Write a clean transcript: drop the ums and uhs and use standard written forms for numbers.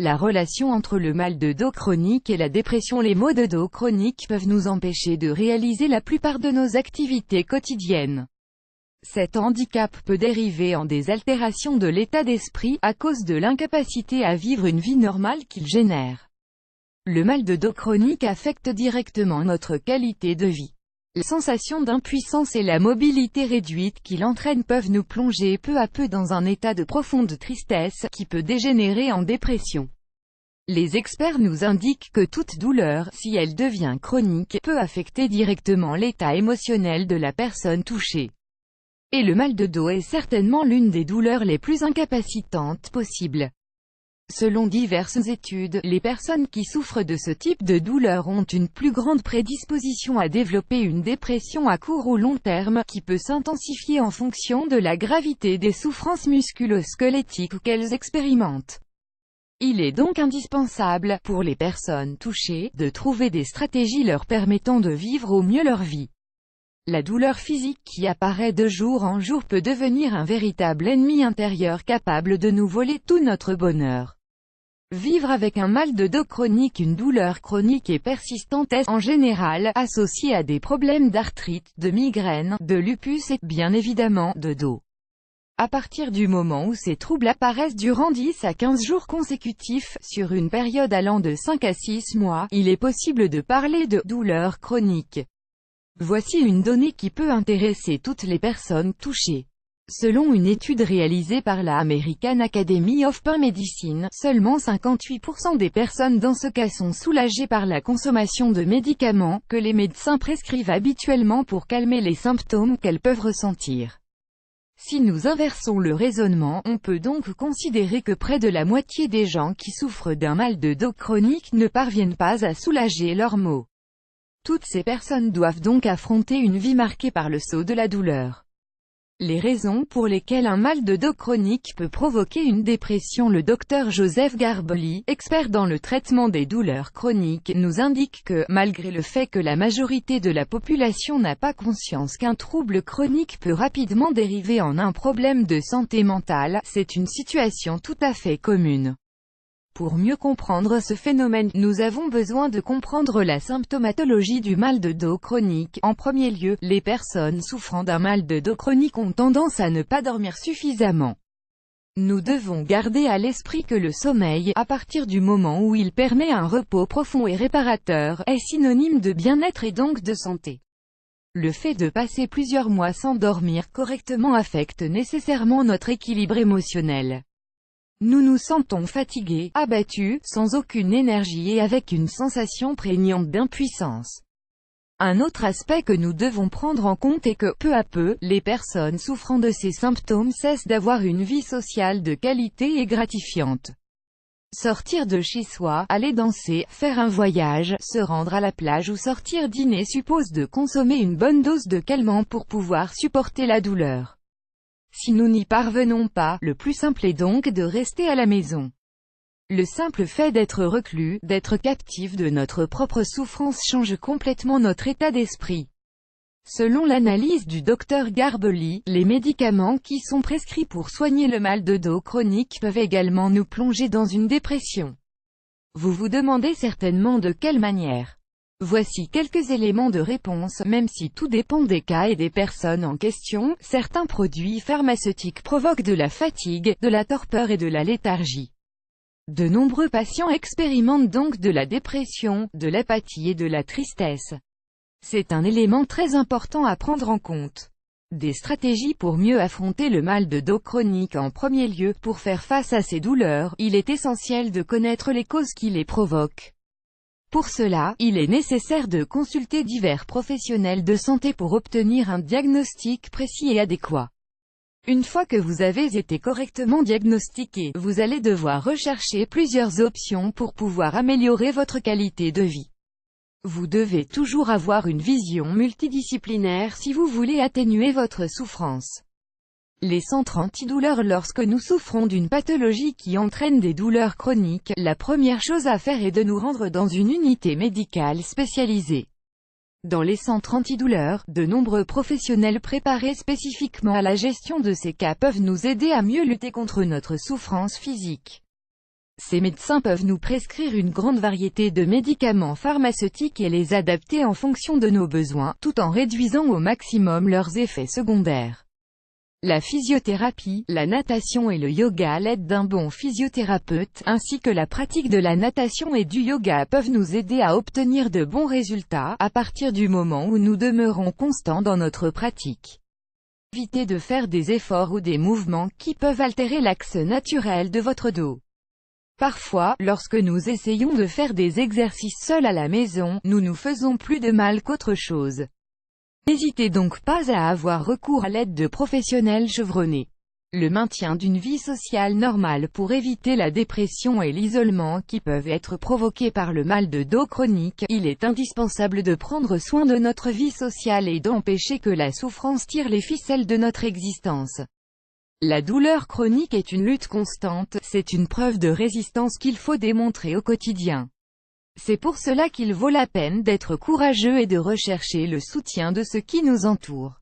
La relation entre le mal de dos chronique et la dépression. Les maux de dos chroniques peuvent nous empêcher de réaliser la plupart de nos activités quotidiennes. Cet handicap peut dériver en des altérations de l'état d'esprit, à cause de l'incapacité à vivre une vie normale qu'il génère. Le mal de dos chronique affecte directement notre qualité de vie. La sensation d'impuissance et la mobilité réduite qu'il entraîne peuvent nous plonger peu à peu dans un état de profonde tristesse, qui peut dégénérer en dépression. Les experts nous indiquent que toute douleur, si elle devient chronique, peut affecter directement l'état émotionnel de la personne touchée. Et le mal de dos est certainement l'une des douleurs les plus incapacitantes possibles. Selon diverses études, les personnes qui souffrent de ce type de douleur ont une plus grande prédisposition à développer une dépression à court ou long terme, qui peut s'intensifier en fonction de la gravité des souffrances musculo-squelettiques qu'elles expérimentent. Il est donc indispensable, pour les personnes touchées, de trouver des stratégies leur permettant de vivre au mieux leur vie. La douleur physique qui apparaît de jour en jour peut devenir un véritable ennemi intérieur capable de nous voler tout notre bonheur. Vivre avec un mal de dos chronique. Une douleur chronique et persistante est, en général, associée à des problèmes d'arthrite, de migraine, de lupus et, bien évidemment, de dos. À partir du moment où ces troubles apparaissent durant 10 à 15 jours consécutifs, sur une période allant de 5 à 6 mois, il est possible de parler de douleur chronique. Voici une donnée qui peut intéresser toutes les personnes touchées. Selon une étude réalisée par la American Academy of Pain Medicine, seulement 58% des personnes dans ce cas sont soulagées par la consommation de médicaments, que les médecins prescrivent habituellement pour calmer les symptômes qu'elles peuvent ressentir. Si nous inversons le raisonnement, on peut donc considérer que près de la moitié des gens qui souffrent d'un mal de dos chronique ne parviennent pas à soulager leurs maux. Toutes ces personnes doivent donc affronter une vie marquée par le sceau de la douleur. Les raisons pour lesquelles un mal de dos chronique peut provoquer une dépression. Le docteur Joseph Garbely, expert dans le traitement des douleurs chroniques, nous indique que, malgré le fait que la majorité de la population n'a pas conscience qu'un trouble chronique peut rapidement dériver en un problème de santé mentale, c'est une situation tout à fait commune. Pour mieux comprendre ce phénomène, nous avons besoin de comprendre la symptomatologie du mal de dos chronique. En premier lieu, les personnes souffrant d'un mal de dos chronique ont tendance à ne pas dormir suffisamment. Nous devons garder à l'esprit que le sommeil, à partir du moment où il permet un repos profond et réparateur, est synonyme de bien-être et donc de santé. Le fait de passer plusieurs mois sans dormir correctement affecte nécessairement notre équilibre émotionnel. Nous nous sentons fatigués, abattus, sans aucune énergie et avec une sensation prégnante d'impuissance. Un autre aspect que nous devons prendre en compte est que, peu à peu, les personnes souffrant de ces symptômes cessent d'avoir une vie sociale de qualité et gratifiante. Sortir de chez soi, aller danser, faire un voyage, se rendre à la plage ou sortir dîner suppose de consommer une bonne dose de calmant pour pouvoir supporter la douleur. Si nous n'y parvenons pas, le plus simple est donc de rester à la maison. Le simple fait d'être reclus, d'être captif de notre propre souffrance change complètement notre état d'esprit. Selon l'analyse du docteur Garbely, les médicaments qui sont prescrits pour soigner le mal de dos chronique peuvent également nous plonger dans une dépression. Vous vous demandez certainement de quelle manière. Voici quelques éléments de réponse. Même si tout dépend des cas et des personnes en question, certains produits pharmaceutiques provoquent de la fatigue, de la torpeur et de la léthargie. De nombreux patients expérimentent donc de la dépression, de l'apathie et de la tristesse. C'est un élément très important à prendre en compte. Des stratégies pour mieux affronter le mal de dos chronique. En premier lieu, pour faire face à ces douleurs, il est essentiel de connaître les causes qui les provoquent. Pour cela, il est nécessaire de consulter divers professionnels de santé pour obtenir un diagnostic précis et adéquat. Une fois que vous avez été correctement diagnostiqué, vous allez devoir rechercher plusieurs options pour pouvoir améliorer votre qualité de vie. Vous devez toujours avoir une vision multidisciplinaire si vous voulez atténuer votre souffrance. Les centres antidouleurs. Lorsque nous souffrons d'une pathologie qui entraîne des douleurs chroniques, la première chose à faire est de nous rendre dans une unité médicale spécialisée. Dans les centres antidouleurs, de nombreux professionnels préparés spécifiquement à la gestion de ces cas peuvent nous aider à mieux lutter contre notre souffrance physique. Ces médecins peuvent nous prescrire une grande variété de médicaments pharmaceutiques et les adapter en fonction de nos besoins, tout en réduisant au maximum leurs effets secondaires. La physiothérapie, la natation et le yoga à l'aide d'un bon physiothérapeute, ainsi que la pratique de la natation et du yoga peuvent nous aider à obtenir de bons résultats, à partir du moment où nous demeurons constants dans notre pratique. Évitez de faire des efforts ou des mouvements qui peuvent altérer l'axe naturel de votre dos. Parfois, lorsque nous essayons de faire des exercices seuls à la maison, nous nous faisons plus de mal qu'autre chose. N'hésitez donc pas à avoir recours à l'aide de professionnels chevronnés. Le maintien d'une vie sociale normale pour éviter la dépression et l'isolement qui peuvent être provoqués par le mal de dos chronique, il est indispensable de prendre soin de notre vie sociale et d'empêcher que la souffrance tire les ficelles de notre existence. La douleur chronique est une lutte constante, c'est une preuve de résistance qu'il faut démontrer au quotidien. C'est pour cela qu'il vaut la peine d'être courageux et de rechercher le soutien de ceux qui nous entourent.